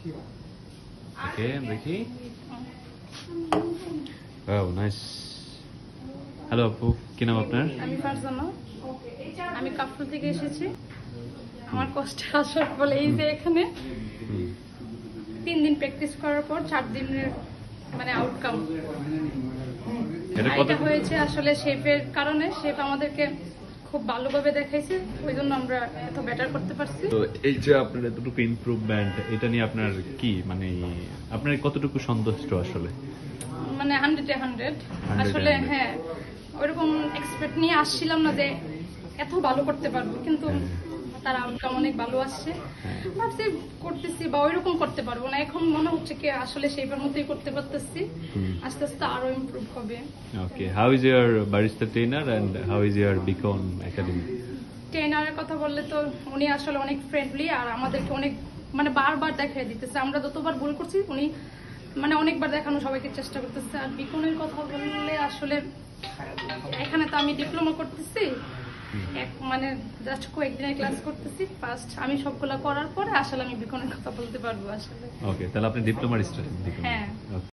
ওকে দেখি। Wow nice. Hello আপু, কি নাম আপনার? আমি ফারজানা, আমি কাফরুল থেকে এসেছি। আমার কষ্ট আসার ফলে এই যে এখানে 3 দিন প্র্যাকটিস করার পর 4 দিনের মানে আউটকাম এটা হয়েছে আসলে শেফের কারণে। শেফ আমাদেরকে খুব ভালোভাবে দেখাইছে, ওই জন্য আমরা এত বেটার করতে পারছি। তো এই যে আপনার এতটুকু ইমপ্রুভমেন্ট, এটা নিয়ে আপনার কি মানে আপনার কতটুকু সন্তুষ্ট আসলে? মানে 100-এ 100 আসলে। হ্যাঁ, ওইরকম এক্সপেক্ট নিয়ে আসছিলাম না যে এত ভালো করতে পারবো, কিন্তু তার আউটকাম অনেক ভালো আসছে। ভাবছি করতেছি বা ওইরকম করতে পারবো না, এখন মনে হচ্ছে কি আসলে শেফের মতোই করতে পারতেছি। আস্তে আস্তে আরো ইমপ্রুভ হবে। Okay, how is your barista trainer and how is your Beacon Academy? ট্রেনারের কথা বললে তো উনি আসলে অনেক ফ্রেন্ডলি, আর আমাদেরকে অনেক মানে বারবার দেখাই দিতেছে। আমরা যতবার ভুল করছি উনি মানে অনেকবার দেখানো সবাইকে চেষ্টা করতেছে। আর বিকনের কথা বললে আসলে এখানে তো আমি ডিপ্লোমা করতেছি, মানে জাস্ট কয়েকদিনের ক্লাস করতেছি ফার্স্ট। আমি সবগুলা করার পরে আসলে আমি বিকনের কথা বলতে পারবো আসলে। ওকে, তাহলে আপনি ডিপ্লোমার স্টুডেন্ট? হ্যাঁ।